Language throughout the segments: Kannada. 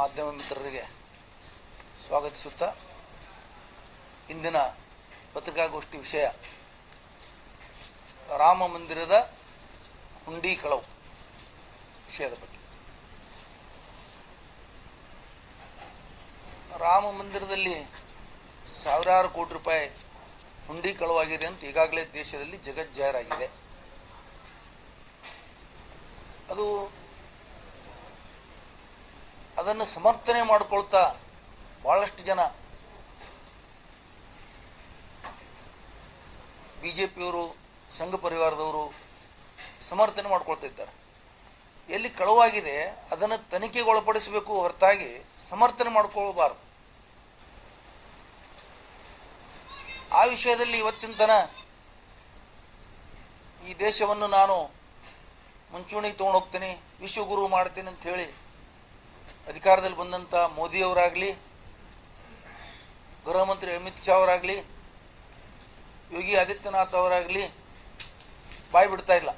ಮಾಧ್ಯಮ ಮಿತ್ರರಿಗೆ ಸ್ವಾಗತಿಸುತ್ತಾ ಇಂದಿನ ಪತ್ರಿಕಾಗೋಷ್ಠಿ ವಿಷಯ ರಾಮ ಮಂದಿರದ ಹುಂಡಿ ಕಳವು ವಿಷಯದ ಬಗ್ಗೆ. ರಾಮ ಮಂದಿರದಲ್ಲಿ ಸಾವಿರಾರು ಕೋಟಿ ರೂಪಾಯಿ ಹುಂಡಿ ಕಳವಾಗಿದೆ ಅಂತ ಈಗಾಗಲೇ ದೇಶದಲ್ಲಿ ಜಗಜ್ಜಾಹೀರಾಗಿದೆ. ಅದನ್ನು ಸಮರ್ಥನೆ ಮಾಡಿಕೊಳ್ತಾ ಭಾಳಷ್ಟು ಜನ BJPಯವರು, ಸಂಘ ಪರಿವಾರದವರು ಸಮರ್ಥನೆ ಮಾಡ್ಕೊಳ್ತಾ ಇದ್ದಾರೆ. ಎಲ್ಲಿ ಕಳವಾಗಿದೆ ಅದನ್ನು ತನಿಖೆಗೆ ಒಳಪಡಿಸಬೇಕು ಹೊರತಾಗಿ ಸಮರ್ಥನೆ ಮಾಡಿಕೊಳ್ಳಬಾರ್ದು. ಆ ವಿಷಯದಲ್ಲಿ ಇವತ್ತಿನ ತನ ಈ ದೇಶವನ್ನು ನಾನು ಮುಂಚೂಣಿಗೆ ತೊಗೊಂಡೋಗ್ತೀನಿ, ವಿಶ್ವಗುರು ಮಾಡ್ತೀನಿ ಅಂತ ಹೇಳಿ ಅಧಿಕಾರದಲ್ಲಿ ಬಂದಂಥ ಮೋದಿಯವರಾಗಲಿ, ಗೃಹ ಮಂತ್ರಿ ಅಮಿತ್ ಶಾ ಅವರಾಗಲಿ, ಯೋಗಿ ಆದಿತ್ಯನಾಥ್ ಅವರಾಗಲಿ ಬಾಯಿ ಬಿಡ್ತಾ ಇಲ್ಲ.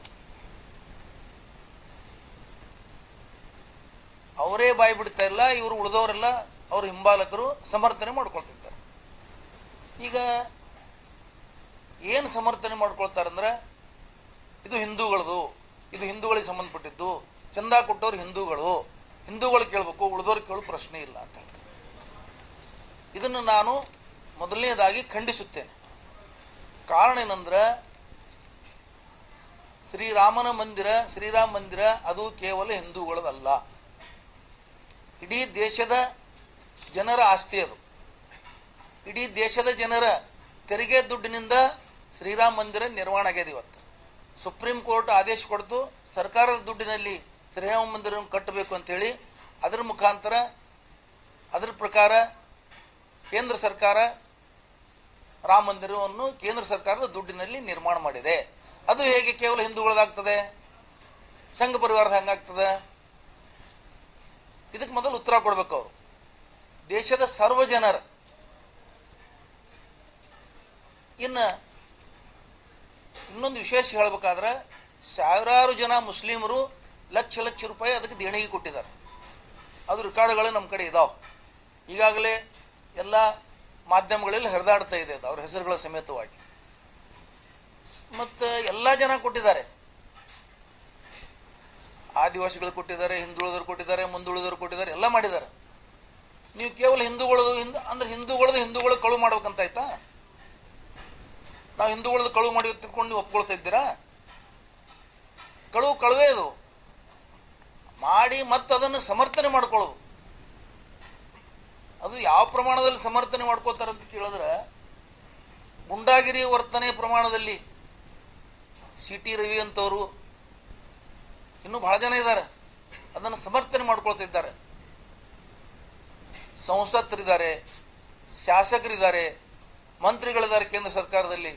ಅವರೇ ಬಾಯಿ ಬಿಡ್ತಾ ಇಲ್ಲ, ಇವರು ಉಳಿದವರೆಲ್ಲ ಅವ್ರ ಹಿಂಬಾಲಕರು ಸಮರ್ಥನೆ ಮಾಡ್ಕೊಳ್ತಿದ್ದಾರೆ. ಈಗ ಏನು ಸಮರ್ಥನೆ ಮಾಡ್ಕೊಳ್ತಾರಂದ್ರೆ ಇದು ಹಿಂದೂಗಳದು, ಇದು ಹಿಂದೂಗಳಿಗೆ ಸಂಬಂಧಪಟ್ಟಿದ್ದು, ಚಂದ ಕೊಟ್ಟವ್ರು ಹಿಂದೂಗಳು ಕೇಳಬೇಕು, ಉಳಿದವ್ರು ಕೇಳೋ ಪ್ರಶ್ನೆ ಇಲ್ಲ ಅಂತ ಹೇಳ್ತಾರೆ. ಇದನ್ನು ನಾನು ಮೊದಲನೇದಾಗಿ ಖಂಡಿಸುತ್ತೇನೆ. ಕಾರಣ ಏನಂದ್ರೆ ಶ್ರೀರಾಮ ಮಂದಿರ ಅದು ಕೇವಲ ಹಿಂದೂಗಳದಲ್ಲ, ಇಡೀ ದೇಶದ ಜನರ ಆಸ್ತಿ. ಅದು ಇಡೀ ದೇಶದ ಜನರ ತೆರಿಗೆ ದುಡ್ಡಿನಿಂದ ಶ್ರೀರಾಮ ಮಂದಿರ ನಿರ್ಮಾಣ ಆಗ್ಯದ. ಇವತ್ತು ಸುಪ್ರೀಂ ಕೋರ್ಟ್ ಆದೇಶ ಕೊಡ್ತು, ಸರ್ಕಾರದ ದುಡ್ಡಿನಲ್ಲಿ ಶ್ರೀರಾಮ ಮಂದಿರವನ್ನು ಕಟ್ಟಬೇಕು ಅಂಥೇಳಿ. ಅದರ ಮುಖಾಂತರ ಅದರ ಪ್ರಕಾರ ಕೇಂದ್ರ ಸರ್ಕಾರ ರಾಮ ಮಂದಿರವನ್ನು ಕೇಂದ್ರ ಸರ್ಕಾರದ ದುಡ್ಡಿನಲ್ಲಿ ನಿರ್ಮಾಣ ಮಾಡಿದೆ. ಅದು ಹೇಗೆ ಕೇವಲ ಹಿಂದೂಗಳದಾಗ್ತದೆ, ಸಂಘ ಪರಿವಾರದ ಹಂಗಾಗ್ತದೆ? ಇದಕ್ಕೆ ಮೊದಲು ಉತ್ತರ ಕೊಡಬೇಕು ಅವರು. ದೇಶದ ಸರ್ವ ಜನರ ಇನ್ನೊಂದು ವಿಶೇಷ ಹೇಳಬೇಕಾದ್ರೆ ಸಾವಿರಾರು ಜನ ಮುಸ್ಲಿಮರು ಲಕ್ಷ ರೂಪಾಯಿ ಅದಕ್ಕೆ ದೇಣಿಗೆ ಕೊಟ್ಟಿದ್ದಾರೆ. ಅದು ರೆಕಾರ್ಡ್ಗಳು ನಮ್ಮ ಕಡೆ ಇದಾವೆ. ಈಗಾಗಲೇ ಎಲ್ಲ ಮಾಧ್ಯಮಗಳಲ್ಲಿ ಹರಿದಾಡ್ತಾ ಇದೆ ಅದು, ಅವ್ರ ಹೆಸರುಗಳ ಸಮೇತವಾಗಿ. ಮತ್ತು ಎಲ್ಲ ಜನ ಕೊಟ್ಟಿದ್ದಾರೆ, ಆದಿವಾಸಿಗಳು ಕೊಟ್ಟಿದ್ದಾರೆ, ಹಿಂದುಳಿದವರು ಕೊಟ್ಟಿದ್ದಾರೆ, ಮುಂದುಳಿದವರು ಕೊಟ್ಟಿದ್ದಾರೆ, ಎಲ್ಲ ಮಾಡಿದ್ದಾರೆ. ನೀವು ಕೇವಲ ಹಿಂದೂಗಳದು ಕಳು ಮಾಡ್ಬೇಕಂತ ಆಯ್ತಾ? ನಾವು ಹಿಂದೂಗಳದ್ದು ಕಳು ಮಾಡಿ ತಿಳ್ಕೊಂಡು ನೀವು ಒಪ್ಕೊಳ್ತಾ ಇದ್ದೀರಾ? ಕಳುವೇ ಅದು ಮಾಡಿ ಮತ್ತು ಅದನ್ನು ಸಮರ್ಥನೆ ಮಾಡ್ಕೊಳ್ಳೋದು. ಅದು ಯಾವ ಪ್ರಮಾಣದಲ್ಲಿ ಸಮರ್ಥನೆ ಮಾಡ್ಕೋತಾರೆ ಅಂತ ಕೇಳಿದ್ರೆ, ಗುಂಡಾಗಿರಿ ವರ್ತನೆ ಪ್ರಮಾಣದಲ್ಲಿ CT ರವಿ ಅಂತವರು ಇನ್ನೂ ಬಹಳ ಜನ ಇದ್ದಾರೆ, ಅದನ್ನು ಸಮರ್ಥನೆ ಮಾಡ್ಕೊಳ್ತಾ ಇದ್ದಾರೆ. ಸಂಸತ್ತರಿದ್ದಾರೆ, ಶಾಸಕರಿದ್ದಾರೆ, ಮಂತ್ರಿಗಳಿದ್ದಾರೆ ಕೇಂದ್ರ ಸರ್ಕಾರದಲ್ಲಿ.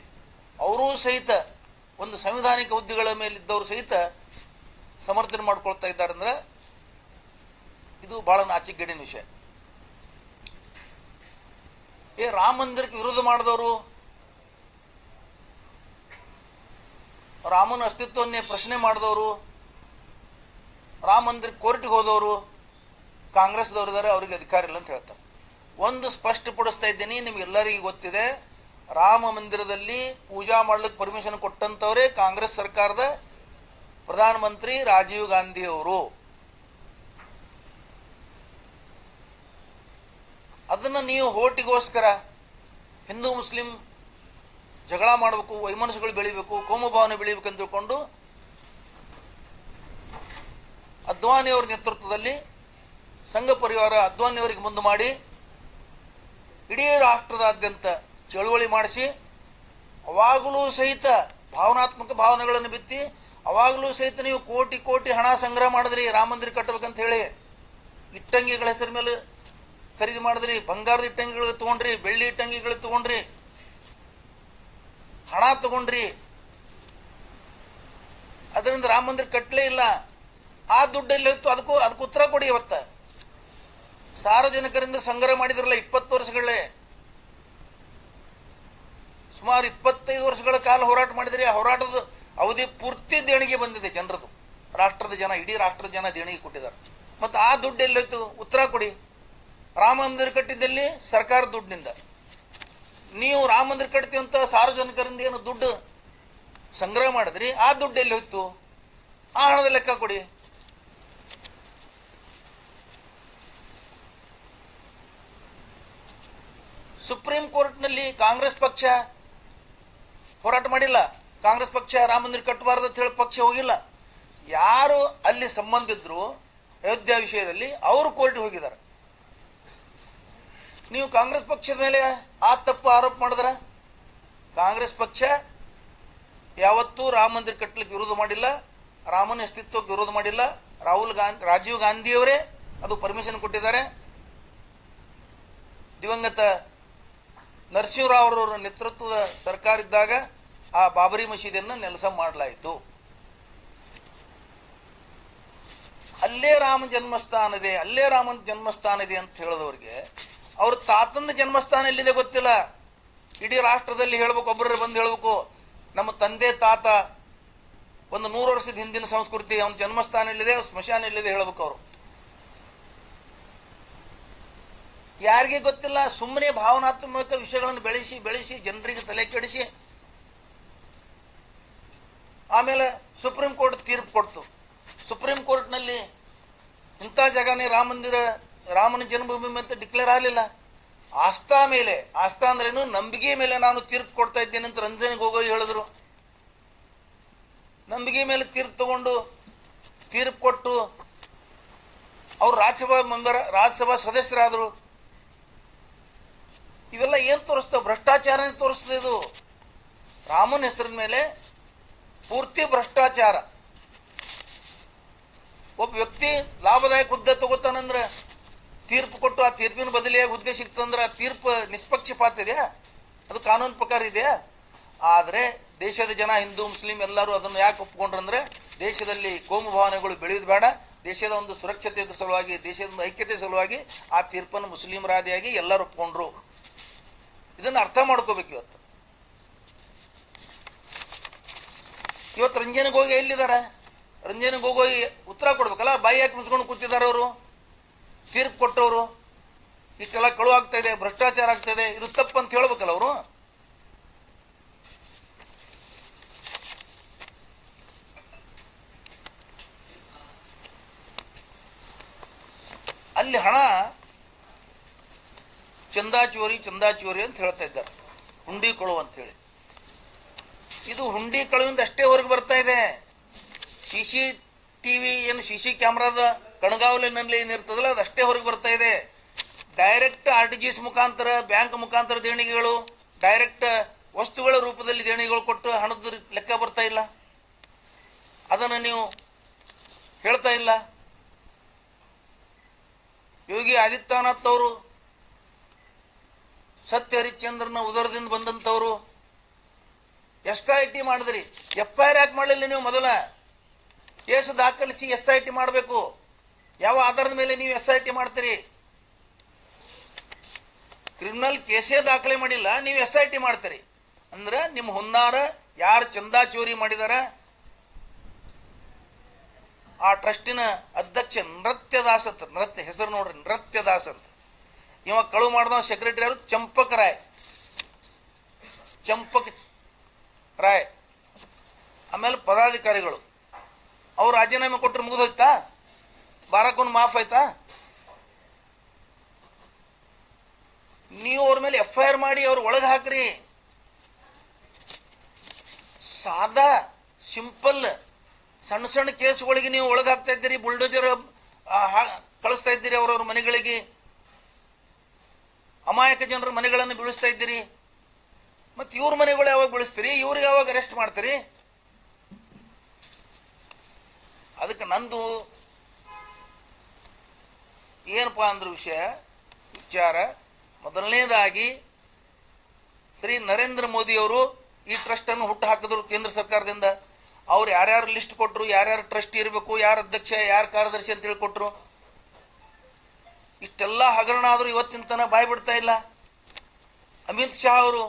ಅವರೂ ಸಹಿತ ಒಂದು ಸಂವಿಧಾನಿಕ ಹುದ್ದೆಗಳ ಮೇಲಿದ್ದವರು ಸಹಿತ ಸಮರ್ಥನೆ ಮಾಡ್ಕೊಳ್ತಾ ಇದ್ದಾರೆ. ಅಂದರೆ ಇದು ಭಾಳ ನಾಚಿಕೆಗೇಡಿನ ವಿಷಯ. ರಾಮ ಮಂದಿರಕ್ಕೆ ವಿರೋಧ ಮಾಡಿದವರು, ರಾಮನ ಅಸ್ತಿತ್ವವನ್ನೇ ಪ್ರಶ್ನೆ ಮಾಡಿದವರು, ರಾಮ ಮಂದಿರ ಕೋರ್ಟಿಗೆ ಹೋದವರು ಕಾಂಗ್ರೆಸ್ದವರು ಇದ್ದಾರೆ, ಅವರಿಗೆ ಅಧಿಕಾರ ಇಲ್ಲ ಅಂತ ಹೇಳ್ತಾರೆ. ಒಂದು ಸ್ಪಷ್ಟಪಡಿಸ್ತಾ ಇದ್ದೀನಿ, ನಿಮಗೆಲ್ಲರಿಗೂ ಗೊತ್ತಿದೆ, ರಾಮ ಮಂದಿರದಲ್ಲಿ ಪೂಜಾ ಮಾಡ್ಲಿಕ್ಕೆ ಪರ್ಮಿಷನ್ ಕೊಟ್ಟಂಥವರೇ ಕಾಂಗ್ರೆಸ್ ಸರ್ಕಾರದ ಪ್ರಧಾನಮಂತ್ರಿ ರಾಜೀವ್ ಗಾಂಧಿ ಅವರು. ಅದನ್ನು ನೀವು ಹೋಟಿಗೋಸ್ಕರ ಹಿಂದೂ ಮುಸ್ಲಿಂ ಜಗಳ ಮಾಡಬೇಕು, ವೈಮನಸ್ಸುಗಳು ಬೆಳಿಬೇಕು, ಕೋಮು ಭಾವನೆ ಬೆಳಿಬೇಕು ಅಂತ ತಿಳ್ಕೊಂಡು ಅದ್ವಾನಿಯವರ ನೇತೃತ್ವದಲ್ಲಿ ಸಂಘ ಪರಿವಾರ ಅದ್ವಾನಿಯವರಿಗೆ ಮುಂದೆ ಮಾಡಿ ಇಡೀ ರಾಷ್ಟ್ರದಾದ್ಯಂತ ಚಳುವಳಿ ಮಾಡಿಸಿ, ಅವಾಗಲೂ ಸಹಿತ ಭಾವನಾತ್ಮಕ ಭಾವನೆಗಳನ್ನು ಬಿತ್ತಿ, ಅವಾಗಲೂ ಸಹಿತ ನೀವು ಕೋಟಿ ಹಣ ಸಂಗ್ರಹ ಮಾಡಿದ್ರಿ ರಾಮ ಮಂದಿರ ಕಟ್ಟಬೇಕಂತ ಹೇಳಿ. ಇಟ್ಟಂಗಿಗಳ ಹೆಸರ ಮೇಲೆ ಖರೀದಿ ಮಾಡಿದ್ರಿ, ಬಂಗಾರದ ಇಟ್ಟಂಗಿಗಳು ತೊಗೊಂಡ್ರಿ, ಬೆಳ್ಳಿ ಇಟ್ಟಂಗಿಗಳು ತೊಗೊಂಡ್ರಿ, ಹಣ ತಗೊಂಡ್ರಿ. ಅದರಿಂದ ರಾಮ ಮಂದಿರ ಕಟ್ಟಲೇ ಇಲ್ಲ. ಆ ದುಡ್ಡಲ್ಲಿ ಹೋಯ್ತು, ಅದಕ್ಕೂ ಉತ್ತರ ಕೊಡಿ. ಇವತ್ತು ಸಾರ್ವಜನಿಕರಿಂದ ಸಂಗ್ರಹ ಮಾಡಿದ್ರಲ್ಲ 20 ವರ್ಷಗಳೇ, ಸುಮಾರು 25 ವರ್ಷಗಳ ಕಾಲ ಹೋರಾಟ ಮಾಡಿದರೆ ಆ ಹೋರಾಟದ ಅವಧಿ ಪೂರ್ತಿ ದೇಣಿಗೆ ಬಂದಿದೆ ಜನರದು. ರಾಷ್ಟ್ರದ ಜನ, ಇಡೀ ರಾಷ್ಟ್ರದ ಜನ ದೇಣಿಗೆ ಕೊಟ್ಟಿದ್ದಾರೆ. ಮತ್ತು ಆ ದುಡ್ಡು ಎಲ್ಲೋಯ್ತು? ಉತ್ತರ ಕೊಡಿ. ರಾಮ ಮಂದಿರ ಕಟ್ಟಿದ್ದಲ್ಲಿ ಸರ್ಕಾರ ದುಡ್ಡಿನಿಂದ. ನೀವು ರಾಮ ಮಂದಿರ ಕಟ್ತೀವಿ ಅಂತ ಸಾರ್ವಜನಿಕರಿಂದ ಏನು ದುಡ್ಡು ಸಂಗ್ರಹ ಮಾಡಿದ್ರಿ, ಆ ದುಡ್ಡು ಎಲ್ಲಿ ಹೋಯ್ತು? ಆ ಹಣದ ಲೆಕ್ಕ ಕೊಡಿ. ಸುಪ್ರೀಂ ಕೋರ್ಟ್ನಲ್ಲಿ ಕಾಂಗ್ರೆಸ್ ಪಕ್ಷ ಹೋರಾಟ ಮಾಡಿಲ್ಲ. ಕಾಂಗ್ರೆಸ್ ಪಕ್ಷ ರಾಮ ಮಂದಿರ ಕಟ್ಟಬಾರ್ದು ಅಂತ ಹೇಳಿ ಪಕ್ಷ ಹೋಗಿಲ್ಲ. ಯಾರು ಅಲ್ಲಿ ಸಂಬಂಧಿದ್ರು ಅಯೋಧ್ಯ ವಿಷಯದಲ್ಲಿ ಅವರು ಕೋರ್ಟ್ಗೆ ಹೋಗಿದ್ದಾರೆ. ನೀವು ಕಾಂಗ್ರೆಸ್ ಪಕ್ಷದ ಮೇಲೆ ಆ ತಪ್ಪು ಆರೋಪ ಮಾಡಿದ್ರೆ, ಕಾಂಗ್ರೆಸ್ ಪಕ್ಷ ಯಾವತ್ತೂ ರಾಮ ಮಂದಿರ ಕಟ್ಟಲಿಕ್ಕೆ ವಿರೋಧ ಮಾಡಿಲ್ಲ, ರಾಮನ ಅಸ್ತಿತ್ವಕ್ಕೆ ವಿರೋಧ ಮಾಡಿಲ್ಲ. ರಾಜೀವ್ ಗಾಂಧಿಯವರೇ ಅದು ಪರ್ಮಿಷನ್ ಕೊಟ್ಟಿದ್ದಾರೆ. ದಿವಂಗತ ನರಸಿಂಹರಾವ್ ಅವರ ನೇತೃತ್ವದ ಸರ್ಕಾರ ಇದ್ದಾಗ ಆ ಬಾಬರಿ ಮಸೀದಿಯನ್ನು ನೆಲಸ ಮಾಡಲಾಯಿತು. ಅಲ್ಲೇ ರಾಮ ಜನ್ಮಸ್ಥಾನ ಇದೆ, ಅಲ್ಲೇ ರಾಮನ ಜನ್ಮಸ್ಥಾನ ಇದೆ ಅಂತ ಹೇಳಿದವ್ರಿಗೆ ಅವ್ರ ತಾತನ ಜನ್ಮಸ್ಥಾನ ಎಲ್ಲಿದೆ ಗೊತ್ತಿಲ್ಲ. ಇಡೀ ರಾಷ್ಟ್ರದಲ್ಲಿ ಹೇಳ್ಬೇಕು, ಒಬ್ಬರೇ ಬಂದು ಹೇಳ್ಬೇಕು ನಮ್ಮ ತಂದೆ ತಾತ ಒಂದು 100 ವರ್ಷದ ಹಿಂದಿನ ಸಂಸ್ಕೃತಿ, ಅವನ ಜನ್ಮಸ್ಥಾನ ಎಲ್ಲಿದೆ, ಸ್ಮಶಾನ ಎಲ್ಲಿದೆ ಹೇಳ್ಬೇಕು ಅವರು. ಯಾರಿಗೆ ಗೊತ್ತಿಲ್ಲ. ಸುಮ್ಮನೆ ಭಾವನಾತ್ಮಕ ವಿಷಯಗಳನ್ನು ಬೆಳೆಸಿ ಬೆಳೆಸಿ ಜನರಿಗೆ ತಲೆ ಕೆಡಿಸಿ ಆಮೇಲೆ ಸುಪ್ರೀಂ ಕೋರ್ಟ್ ತೀರ್ಪು ಕೊಡ್ತು. ಸುಪ್ರೀಂ ಕೋರ್ಟ್ನಲ್ಲಿ ಇಂಥ ಜಾಗನೇ ರಾಮ ಮಂದಿರ, ರಾಮನ ಜನ್ಮಭೂಮಿ ಅಂತ ಡಿಕ್ಲೇರ್ ಆಗಲಿಲ್ಲ. ಆಸ್ಥಾ ಮೇಲೆ, ಆಸ್ಥಾ ಅಂದ್ರೇನು, ನಂಬಿಕೆ ಮೇಲೆ ನಾನು ತೀರ್ಪು ಕೊಡ್ತಾ ಇದ್ದೇನೆ ಅಂತ ರಂಜನ್ ಗೊಗೊಯ್ ಹೇಳಿದ್ರು. ನಂಬಿಕೆ ಮೇಲೆ ತೀರ್ಪು ತಗೊಂಡು ತೀರ್ಪು ಕೊಟ್ಟು ಅವರು ರಾಜ್ಯಸಭಾ ಸದಸ್ಯರಾದರು. ಇವೆಲ್ಲ ಏನು ತೋರಿಸ್ತವೆ? ಭ್ರಷ್ಟಾಚಾರನೇ ತೋರಿಸ್ತದೆ. ಇದು ರಾಮನ ಹೆಸರಿನ ಮೇಲೆ ಪೂರ್ತಿ ಭ್ರಷ್ಟಾಚಾರ. ಒಬ್ಬ ವ್ಯಕ್ತಿ ಲಾಭದಾಯಕ ಹುದ್ದೆ ತಗೋತಾನಂದ್ರೆ ತೀರ್ಪು ಕೊಟ್ಟು ಆ ತೀರ್ಪಿನ ಬದಲಿಯಾಗಿ ಹುದ್ದೆ ಸಿಕ್ತಂದ್ರೆ ಆ ತೀರ್ಪು ನಿಷ್ಪಕ್ಷಪಾತ ಇದೆಯಾ? ಅದು ಕಾನೂನು ಪ್ರಕಾರ ಇದೆಯಾ? ಆದರೆ ದೇಶದ ಜನ, ಹಿಂದೂ ಮುಸ್ಲಿಂ ಎಲ್ಲರೂ ಅದನ್ನು ಯಾಕೆ ಒಪ್ಕೊಂಡ್ರಂದ್ರೆ ದೇಶದಲ್ಲಿ ಕೋಮು ಭಾವನೆಗಳು ಬೆಳೆಯೋದು ಬೇಡ, ದೇಶದ ಒಂದು ಸುರಕ್ಷತೆ ಸಲುವಾಗಿ, ದೇಶದ ಒಂದು ಐಕ್ಯತೆ ಸಲುವಾಗಿ ಆ ತೀರ್ಪನ್ನು ಮುಸ್ಲಿಮರಾದಿಯಾಗಿ ಎಲ್ಲರೂ ಒಪ್ಕೊಂಡ್ರು. ಇದನ್ನು ಅರ್ಥ ಮಾಡ್ಕೋಬೇಕು. ಇವತ್ತು ರಂಜನ್ ಗೊಗೊಯ್ ಎಲ್ಲಿದ್ದಾರೆ? ರಂಜನ್ ಗೊಗೊಯ್ ಉತ್ತರ ಕೊಡ್ಬೇಕಲ್ಲ. ಬಾಯಿ ಯಾಕೆ ಮುಚ್ಕೊಂಡು ಕೂತಿದ್ದಾರೆ ಅವರು? ತೀರ್ಪು ಕೊಟ್ಟವರು ಇಷ್ಟೆಲ್ಲ ಕಳು ಆಗ್ತಾ ಇದೆ, ಭ್ರಷ್ಟಾಚಾರ ಆಗ್ತಾ ಇದೆ, ಇದು ತಪ್ಪು ಅಂತ ಹೇಳ್ಬೇಕಲ್ಲ ಅವರು. ಅಲ್ಲಿ ಹಣ ಚಂದಾಚೋರಿ ಅಂತ ಹೇಳ್ತಾ ಇದ್ದಾರೆ, ಹುಂಡಿ ಕಳು ಅಂತ ಹೇಳಿ. ಇದು ಹುಂಡಿ ಕಳುವಿಂದ ಅಷ್ಟೇ ಹೊರಗೆ ಬರ್ತಾ ಇದೆ. CCTV ಏನು CC ಕ್ಯಾಮ್ರಾದ ಕಣ್ಗಾವಲಿನಲ್ಲಿ ಏನಿರ್ತದಲ್ಲ ಅದು ಅಷ್ಟೇ ಹೊರಗೆ ಬರ್ತಾ ಇದೆ. ಡೈರೆಕ್ಟ್ RTGS ಮುಖಾಂತರ, ಬ್ಯಾಂಕ್ ಮುಖಾಂತರ ದೇಣಿಗೆಗಳು, ಡೈರೆಕ್ಟ್ ವಸ್ತುಗಳ ರೂಪದಲ್ಲಿ ದೇಣಿಗೆಗಳು ಕೊಟ್ಟು ಹಣದ ಲೆಕ್ಕ ಬರ್ತಾ ಇಲ್ಲ. ಅದನ್ನು ನೀವು ಹೇಳ್ತಾ ಇಲ್ಲ. ಯೋಗಿ ಆದಿತ್ಯನಾಥ್ ಅವರು ಸತ್ಯ ಹರಿಶ್ಚಂದ್ರನ ಉದರದಿಂದ ಬಂದಂಥವರು. SIT ಮಾಡಿದ್ರಿ, FIR ಯಾಕೆ ಮಾಡಲಿಲ್ಲ ನೀವು? ಮೊದಲ ಕೇಸು ದಾಖಲಿಸಿ SIT ಮಾಡಬೇಕು. ಯಾವ ಆಧಾರದ ಮೇಲೆ ನೀವು SIT ಮಾಡ್ತೀರಿ? ಕ್ರಿಮಿನಲ್ ಕೇಸೇ ದಾಖಲೆ ಮಾಡಿಲ್ಲ, ನೀವು SIT ಮಾಡ್ತೀರಿ ಅಂದ್ರೆ ನಿಮ್ಮ ಹುನ್ನಾರ. ಯಾರು ಚಂದಾ ಚೋರಿ ಮಾಡಿದಾರ ಆ ಟ್ರಸ್ಟಿನ ಅಧ್ಯಕ್ಷ ನೃತ್ಯದಾಸ್ ಅಂತ, ನೃತ್ಯ ಹೆಸರು ನೋಡ್ರಿ, ನೃತ್ಯದಾಸ್ ಅಂತ. ಇವ ಕಳು ಮಾಡಿದವ ಸೆಕ್ರೆಟರಿ ಅವರು ಚಂಪಕ್ ರಾಯ್. ಆಮೇಲೆ ಪದಾಧಿಕಾರಿಗಳು ಅವ್ರು ರಾಜೀನಾಮೆ ಕೊಟ್ಟರು, ಮುಗಿದು ಹೋಯ್ತಾ? ಬಾರಕ್ಕೊಂದು ಮಾಫ್ ಆಯ್ತಾ? ನೀವು ಅವ್ರ ಮೇಲೆ FIR ಮಾಡಿ ಅವ್ರ ಒಳಗೆ ಹಾಕ್ರಿ. ಸಾದಾ ಸಿಂಪಲ್ ಸಣ್ಣ ಸಣ್ಣ ಕೇಸ್ಗಳಿಗೆ ನೀವು ಒಳಗೆ ಹಾಕ್ತಾ ಇದ್ದೀರಿ. ಬುಲ್ಡೋಜರ್ ಕಳಿಸ್ತಾ ಇದ್ದೀರಿ ಅವ್ರವ್ರ ಮನೆಗಳಿಗೆ. ಅಮಾಯಕ ಜನರ ಮನೆಗಳನ್ನು ಬೀಳಿಸ್ತಾ ಇದ್ದೀರಿ. ಮತ್ತು ಇವ್ರ ಮನೆಗಳು ಯಾವಾಗ ಬೀಳಿಸ್ತೀರಿ? ಇವ್ರಿಗೆ ಯಾವಾಗ ಅರೆಸ್ಟ್ ಮಾಡ್ತೀರಿ? ಅದಕ್ಕೆ ನಂದು ಏನಪ್ಪ ಅಂದ್ರೆ ವಿಚಾರ ಮೊದಲನೇದಾಗಿ ಶ್ರೀ ನರೇಂದ್ರ ಮೋದಿಯವರು ಈ ಟ್ರಸ್ಟನ್ನು ಹುಟ್ಟು ಹಾಕಿದ್ರು ಕೇಂದ್ರ ಸರ್ಕಾರದಿಂದ. ಅವ್ರು ಯಾರ್ಯಾರು ಲಿಸ್ಟ್ ಕೊಟ್ಟರು, ಯಾರ್ಯಾರು ಟ್ರಸ್ಟ್ ಇರಬೇಕು, ಯಾರು ಅಧ್ಯಕ್ಷ, ಯಾರು ಕಾರ್ಯದರ್ಶಿ ಅಂತ ಹೇಳಿ ಕೊಟ್ಟರು. ಇಷ್ಟೆಲ್ಲ ಹಗರಣ ಆದರೂ ಇವತ್ತಿನ ತನಕ ಬಾಯಿ ಬಿಡ್ತಾ ಇಲ್ಲ. ಅಮಿತ್ ಶಾ ಅವರು,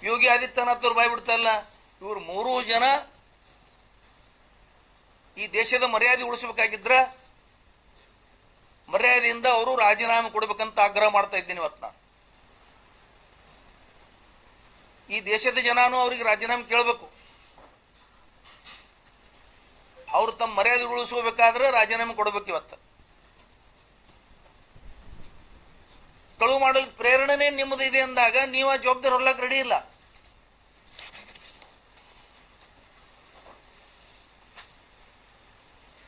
ಯೋಗಿ ಆದಿತ್ಯನಾಥ್ ಅವರು ಬಾಯಿ ಬಿಡ್ತಾ ಇಲ್ಲ. ಇವರು 3 ಜನ ಈ ದೇಶದ ಮರ್ಯಾದೆ ಉಳಿಸಬೇಕಾಗಿದ್ರೆ ಮರ್ಯಾದೆಯಿಂದ ಅವರು ರಾಜೀನಾಮೆ ಕೊಡಬೇಕಂತ ಆಗ್ರಹ ಮಾಡ್ತಾ ಇದ್ದೀನಿ ಇವತ್ತು ನಾನು. ಈ ದೇಶದ ಜನನೂ ಅವರಿಗೆ ರಾಜೀನಾಮೆ ಕೇಳಬೇಕು. ಅವರು ತಮ್ಮ ಮರ್ಯಾದೆ ಉಳಿಸ್ಕೋಬೇಕಾದ್ರೆ ರಾಜೀನಾಮೆ ಕೊಡಬೇಕು. ಇವತ್ತು ಕಳುವು ಮಾಡಲು ಪ್ರೇರಣೆ ನಿಮ್ಮದು ಇದೆ ಅಂದಾಗ ನೀವು ಆ ಜವಾಬ್ದಾರಿ ಹೊರಲಕ್ಕೆ ರೆಡಿ ಇಲ್ಲ.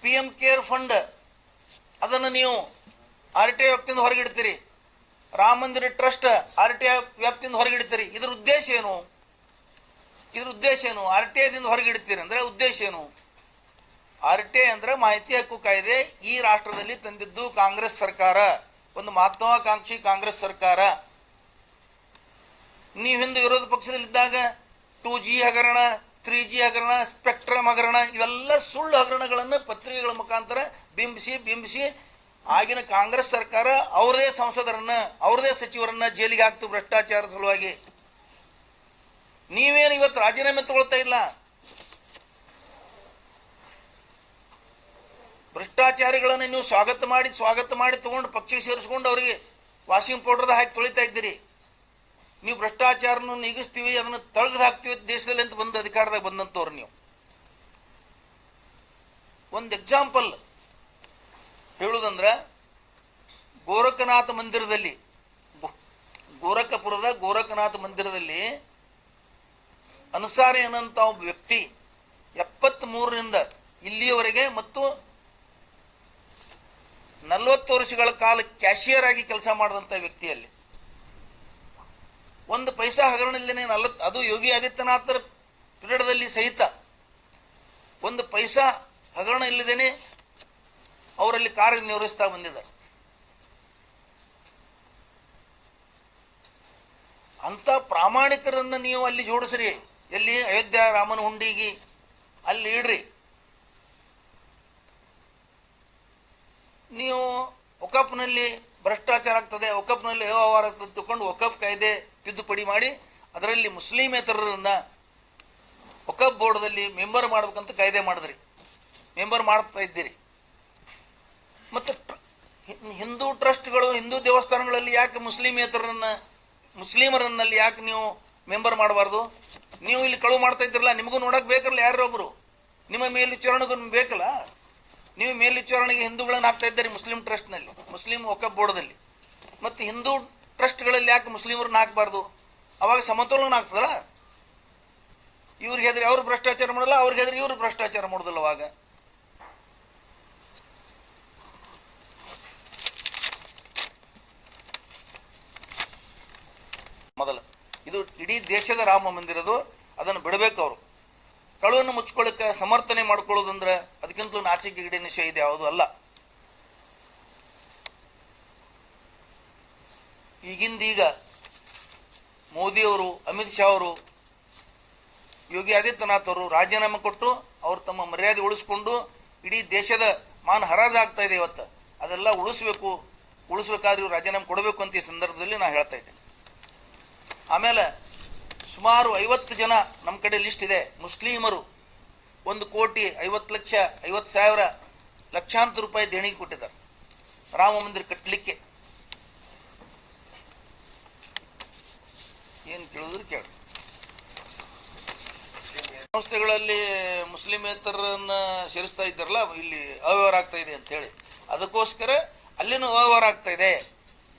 PM ಕೇರ್ ಫಂಡ್ ಅದನ್ನು ನೀವು RTI ವ್ಯಾಪ್ತಿಯಿಂದ ಹೊರಗಿಡ್ತೀರಿ. ರಾಮ ಮಂದಿರ ಟ್ರಸ್ಟ್ RTI ವ್ಯಾಪ್ತಿಯಿಂದ ಹೊರಗಿಡ್ತೀರಿ. ಇದ್ರ ಉದ್ದೇಶ ಏನು? RTIದಿಂದ ಹೊರಗಿಡ್ತೀರಿ ಅಂದರೆ ಉದ್ದೇಶ ಏನು? RTI ಅಂದ್ರೆ ಮಾಹಿತಿ ಹಕ್ಕು ಕಾಯ್ದೆ ಈ ರಾಷ್ಟ್ರದಲ್ಲಿ ತಂದಿದ್ದು ಕಾಂಗ್ರೆಸ್ ಸರ್ಕಾರ, ಒಂದು ಮಹತ್ವಾಕಾಂಕ್ಷಿ ಕಾಂಗ್ರೆಸ್ ಸರ್ಕಾರ. ನೀವು ಹಿಂದೆ ವಿರೋಧ ಪಕ್ಷದಲ್ಲಿದ್ದಾಗ 2G ಹಗರಣ, 3G ಹಗರಣ, ಸ್ಪೆಕ್ಟ್ರಮ್ ಹಗರಣ, ಇವೆಲ್ಲ ಸುಳ್ಳು ಹಗರಣಗಳನ್ನು ಪತ್ರಿಕೆಗಳ ಮುಖಾಂತರ ಬಿಂಬಿಸಿ ಆಗಿನ ಕಾಂಗ್ರೆಸ್ ಸರ್ಕಾರ ಅವರದೇ ಸಂಸದರನ್ನ, ಅವರದೇ ಸಚಿವರನ್ನ ಜೈಲಿಗೆ ಹಾಕ್ತು ಭ್ರಷ್ಟಾಚಾರ ಸಲುವಾಗಿ. ನೀವೇನು ಇವತ್ತು ರಾಜೀನಾಮೆ ತಗೊಳ್ತಾ ಇಲ್ಲ. ಭ್ರಷ್ಟಾಚಾರಿಗಳನ್ನು ನೀವು ಸ್ವಾಗತ ಮಾಡಿ ತಗೊಂಡು ಪಕ್ಷ ಸೇರಿಸ್ಕೊಂಡು ಅವರಿಗೆ ವಾಷಿಂಗ್ ಪೌಡರ್ದ ಹಾಕಿ ತೊಳಿತಾ ಇದ್ದೀರಿ. ನೀವು ಭ್ರಷ್ಟಾಚಾರನ ನೀಗಿಸ್ತೀವಿ, ಅದನ್ನು ತಳ್ಗದು ಹಾಕ್ತೀವಿ ದೇಶದಲ್ಲಿ ಅಂತ ಬಂದು ಅಧಿಕಾರದಾಗ ಬಂದಂಥವ್ರು ನೀವು. ಒಂದು ಎಕ್ಸಾಂಪಲ್ ಹೇಳುವುದಂದ್ರೆ, ಗೋರಖನಾಥ ಮಂದಿರದಲ್ಲಿ, ಗೋರಖಪುರದ ಗೋರಖನಾಥ ಮಂದಿರದಲ್ಲಿ ಅನ್ಸಾರಿ ಅನ್ನಂಥ ಒಬ್ಬ ವ್ಯಕ್ತಿ 73ರಿಂದ ಇಲ್ಲಿಯವರೆಗೆ ಮತ್ತು 40 ವರ್ಷಗಳ ಕಾಲ ಕ್ಯಾಶಿಯರ್ ಆಗಿ ಕೆಲಸ ಮಾಡಿದಂಥ ವ್ಯಕ್ತಿಯಲ್ಲಿ ಒಂದು ಪೈಸಾ ಹಗರಣ ಇಲ್ಲದೇನೆ ಅದು ಯೋಗಿ ಆದಿತ್ಯನಾಥರ ಪೀರಿಯಡ್ದಲ್ಲಿ ಸಹಿತ ಒಂದು ಪೈಸಾ ಹಗರಣ ಇಲ್ಲದೇನೆ ಅವರಲ್ಲಿ ಕಾರ್ಯನಿರ್ವಹಿಸ್ತಾ ಬಂದಿದ್ದಾರೆ. ಅಂಥ ಪ್ರಾಮಾಣಿಕರನ್ನು ನೀವು ಅಲ್ಲಿ ಜೋಡಿಸ್ರಿ. ಎಲ್ಲಿ? ಅಯೋಧ್ಯ ರಾಮನ ಹುಂಡಿಗೆ ಅಲ್ಲಿ ಇಡ್ರಿ. ನೀವು ವಕಫ್ನಲ್ಲಿ ಭ್ರಷ್ಟಾಚಾರ ಆಗ್ತದೆ, ವಕಫ್ನಲ್ಲಿ ವ್ಯವಹಾರ ಆಗ್ತದೆ ತಿಳ್ಕೊಂಡು ವಕಫ್ ಕಾಯ್ದೆ ತಿದ್ದುಪಡಿ ಮಾಡಿ ಅದರಲ್ಲಿ ಮುಸ್ಲಿಮೇತರರನ್ನ ವಕಫ್ ಬೋರ್ಡ್ದಲ್ಲಿ ಮೆಂಬರ್ ಮಾಡ್ಬೇಕಂತ ಕಾಯ್ದೆ ಮಾಡಿದ್ರಿ, ಮೆಂಬರ್ ಮಾಡ್ತಾ ಇದ್ದೀರಿ. ಮತ್ತು ಹಿಂದೂ ಟ್ರಸ್ಟ್ಗಳು, ಹಿಂದೂ ದೇವಸ್ಥಾನಗಳಲ್ಲಿ ಯಾಕೆ ಮುಸ್ಲಿಮರನ್ನಲ್ಲಿ ಯಾಕೆ ನೀವು ಮೆಂಬರ್ ಮಾಡಬಾರ್ದು? ನೀವು ಇಲ್ಲಿ ಕಳುವು ಮಾಡ್ತಾ ಇದ್ದೀರಲ್ಲ, ನಿಮಗೂ ನೋಡೋಕೆ ಬೇಕಲ್ಲ ಯಾರೊಬ್ಬರು, ನಿಮ್ಮ ಮೇಲ್ವಿಚಾರಣೆಗೂ ಬೇಕಲ್ಲ. ನೀವು ಮೇಲ್ವಿಚಾರಣೆಗೆ ಹಿಂದೂಗಳನ್ನು ಹಾಕ್ತಾ ಇದ್ದೀರಿ ಮುಸ್ಲಿಂ ಟ್ರಸ್ಟ್ನಲ್ಲಿ, ಮುಸ್ಲಿಂ ವಕಫ್ ಬೋರ್ಡ್ದಲ್ಲಿ. ಮತ್ತು ಹಿಂದೂ ಟ್ರಸ್ಟ್ಗಳಲ್ಲಿ ಯಾಕೆ ಮುಸ್ಲಿಮರನ್ನ ಹಾಕಬಾರ್ದು? ಅವಾಗ ಸಮತೋಲನ ಆಗ್ತದಲ್ಲ. ಇವ್ರಿಗೆ ಹೆದರಿ ಅವ್ರು ಭ್ರಷ್ಟಾಚಾರ ಮಾಡಲ್ಲ, ಅವ್ರಿಗೆ ಹೆದರಿ ಇವ್ರು ಭ್ರಷ್ಟಾಚಾರ ಮಾಡೋದಿಲ್ಲ. ಅವಾಗ ಮೊದಲು ಇದು ಇಡೀ ದೇಶದ ರಾಮ ಮಂದಿರದು, ಅದನ್ನು ಬಿಡಬೇಕು. ಅವರು ಕಳುವನ್ನು ಮುಚ್ಕೊಳ್ಳಿಕ್ಕೆ ಸಮರ್ಥನೆ ಮಾಡ್ಕೊಳ್ಳೋದಂದ್ರೆ ಅದಕ್ಕಿಂತಲೂ ನಾಚಿಕೆ ಗಿಡ ನಿಷಯ ಇದೆ, ಯಾವುದು ಅಲ್ಲ. ಈಗಿಂದೀಗ ಮೋದಿಯವರು, ಅಮಿತ್ ಶಾ ಅವರು, ಯೋಗಿ ಆದಿತ್ಯನಾಥ್ ಅವರು ರಾಜೀನಾಮೆ ಕೊಟ್ಟು ಅವರು ತಮ್ಮ ಮರ್ಯಾದೆ ಉಳಿಸ್ಕೊಂಡು ಇಡೀ ದೇಶದ ಮಾನ ಹರಾಜಾಗ್ತಾ ಇದೆ ಇವತ್ತು. ಅದೆಲ್ಲ ಉಳಿಸ್ಬೇಕಾದ್ರೆ ಇವರು ರಾಜೀನಾಮೆ ಕೊಡಬೇಕು ಅಂತ ಈ ಸಂದರ್ಭದಲ್ಲಿ ನಾನು ಹೇಳ್ತಾ ಇದ್ದೇನೆ. ಆಮೇಲೆ ಸುಮಾರು 50 ಜನ ನಮ್ಮ ಕಡೆ ಲಿಸ್ಟ್ ಇದೆ. ಮುಸ್ಲಿಮರು 1,50,50,000 ಲಕ್ಷಾಂತರ ರೂಪಾಯಿ ದೇಣಿಗೆ ಕೊಟ್ಟಿದ್ದಾರೆ ರಾಮ ಮಂದಿರ ಕಟ್ಟಲಿಕ್ಕೆ. ಏನು ಕೇಳಿದ್ರು ಕೇಳಿ. ಸಂಸ್ಥೆಗಳಲ್ಲಿ ಮುಸ್ಲಿಮೇತರನ್ನ ಸೇರಿಸ್ತಾ ಇದ್ದಾರಲ್ಲ, ಇಲ್ಲಿ ಅವ್ಯವಹಾರ ಆಗ್ತಾ ಇದೆ ಅಂತ ಹೇಳಿ, ಅದಕ್ಕೋಸ್ಕರ ಅಲ್ಲಿನೂ ಅವ್ಯವಹಾರ ಆಗ್ತಾ ಇದೆ,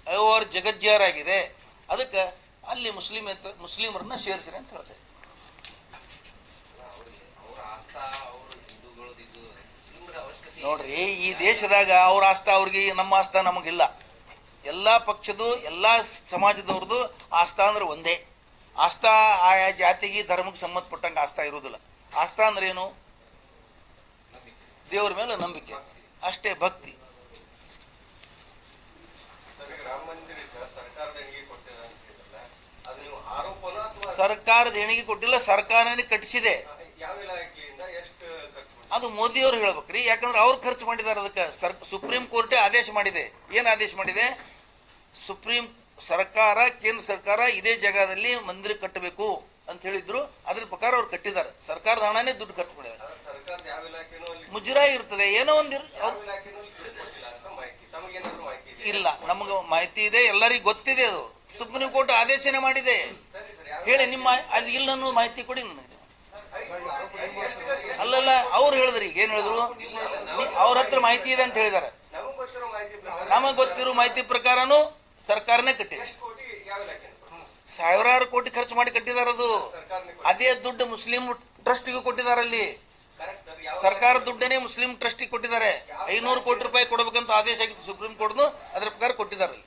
ಅವ್ಯವಹಾರ ಜಗಜ್ಜಾರಾಗಿದೆ. ಅದಕ್ಕೆ ಅಲ್ಲಿ ಮುಸ್ಲಿಮರನ್ನ ಸೇರಿಸ್ರಿ ಅಂತ ಹೇಳ್ತೇವೆ. ನೋಡ್ರಿ, ಈ ದೇಶದಾಗ ಅವ್ರ ಆಸ್ತಾ ಅವ್ರಿಗೆ, ನಮ್ಮ ಆಸ್ತಾ ನಮಗಿಲ್ಲ. ಎಲ್ಲ ಪಕ್ಷದ್ದು, ಎಲ್ಲ ಸಮಾಜದವ್ರದ್ದು ಆಸ್ತಾ ಅಂದ್ರೆ ಒಂದೇ. ಆಸ್ತಾ ಆಯಾ ಜಾತಿಗೆ, ಧರ್ಮಕ್ಕೆ ಸಂಬಂಧಪಟ್ಟಂಗೆ ಆಸ್ತಾ ಇರುವುದಿಲ್ಲ. ಆಸ್ತಾ ಅಂದ್ರೆ ಏನು? ದೇವ್ರ ಮೇಲೆ ನಂಬಿಕೆ ಅಷ್ಟೇ, ಭಕ್ತಿ. ಸರ್ಕಾರ ದೇಣಿಗೆ ಕೊಟ್ಟಿಲ್ಲ, ಸರ್ಕಾರನೇ ಕಟ್ಟಿಸಿದೆ. ಅದು ಮೋದಿಯವರು ಹೇಳ್ಬೇಕ್ರಿ, ಯಾಕಂದ್ರೆ ಅವ್ರು ಖರ್ಚು ಮಾಡಿದ್ದಾರೆ. ಅದಕ್ಕೆ ಸುಪ್ರೀಂ ಕೋರ್ಟೇ ಆದೇಶ ಮಾಡಿದೆ. ಏನು ಆದೇಶ ಮಾಡಿದೆ? ಕೇಂದ್ರ ಸರ್ಕಾರ ಇದೇ ಜಾಗದಲ್ಲಿ ಮಂದಿರ ಕಟ್ಟಬೇಕು, ಅಂತ ಹೇಳಿದ್ರು. ಅದ್ರ ಪ್ರಕಾರ ಅವ್ರು ಕಟ್ಟಿದ್ದಾರೆ. ಸರ್ಕಾರದ ಹಣನೇ ದುಡ್ಡು ಖರ್ಚು ಮಾಡಿದ್ದಾರೆ. ಮುಜರಾಯಿ ಇರ್ತದೆ, ಏನೋ ಒಂದು ಇಲ್ಲ. ನಮಗೆ ಮಾಹಿತಿ ಇದೆ, ಎಲ್ಲರಿಗೂ ಗೊತ್ತಿದೆ. ಅದು ಸುಪ್ರೀಂ ಕೋರ್ಟ್ ಆದೇಶನೇ ಮಾಡಿದೆ. ಹೇಳಿ ನಿಮ್ಮ ಅದು ಇಲ್ಲ ಅನ್ನೋ ಮಾಹಿತಿ ಕೊಡಿ ನನಗೆ. ಅಲ್ಲಲ್ಲ, ಅವ್ರು ಹೇಳಿದ್ರಿ. ಈಗ ಏನು ಹೇಳಿದ್ರು? ಅವ್ರ ಹತ್ರ ಮಾಹಿತಿ ಇದೆ ಅಂತ ಹೇಳಿದ್ದಾರೆ. ನಮಗೆ ಗೊತ್ತಿರೋ ಮಾಹಿತಿ ಪ್ರಕಾರನೂ ಸರ್ಕಾರನೇ ಕಟ್ಟಿದೆ. ಸಾವಿರಾರು ಕೋಟಿ ಖರ್ಚು ಮಾಡಿ ಕಟ್ಟಿದ್ದಾರೆ. ಅದು ಅದೇ ದುಡ್ಡು ಮುಸ್ಲಿಂ ಟ್ರಸ್ಟ್ಗೆ ಕೊಟ್ಟಿದ್ದಾರೆ. ಅಲ್ಲಿ ಸರ್ಕಾರ ದುಡ್ಡನ್ನೇ ಮುಸ್ಲಿಂ ಟ್ರಸ್ಟಿಗೆ ಕೊಟ್ಟಿದ್ದಾರೆ. 500 ಕೋಟಿ ರೂಪಾಯಿ ಕೊಡಬೇಕಂತ ಆದೇಶ ಆಗಿತ್ತು ಸುಪ್ರೀಂ ಕೋರ್ಟ್ನು. ಅದರ ಪ್ರಕಾರ ಕೊಟ್ಟಿದ್ದಾರೆ. ಅಲ್ಲಿ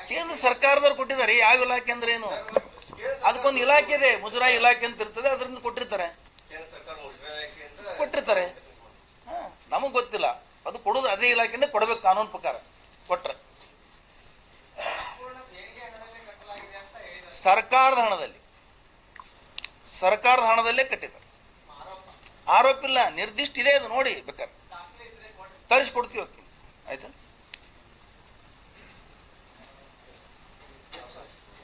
ಕೇಂದ್ರ ಸರ್ಕಾರದವ್ರು ಕೊಟ್ಟಿದ್ದಾರೆ. ಯಾವ ಇಲಾಖೆ ಅಂದ್ರೆ ಏನು? ಅದಕ್ಕೊಂದು ಇಲಾಖೆ ಇದೆ, ಮುಜರಾಯಿ ಇಲಾಖೆ ಅಂತ ಇರ್ತದೆ. ಅದರಿಂದ ಕೊಟ್ಟಿರ್ತಾರೆ. ನಮಗೆ ಗೊತ್ತಿಲ್ಲ. ಅದು ಕೊಡೋದು ಅದೇ ಇಲಾಖೆಯಿಂದ ಕೊಡಬೇಕು ಕಾನೂನು ಪ್ರಕಾರ. ಕೊಟ್ರೆ ಸರ್ಕಾರದ ಹಣದಲ್ಲೇ ಕಟ್ಟಿದ್ದಾರೆ. ಆರೋಪ ಇಲ್ಲ, ನಿರ್ದಿಷ್ಟ ಇದೆ. ಅದು ನೋಡಿ ಬೇಕಾದ್ರೆ ತರಿಸ್ಕೊಡ್ತೀವಿ.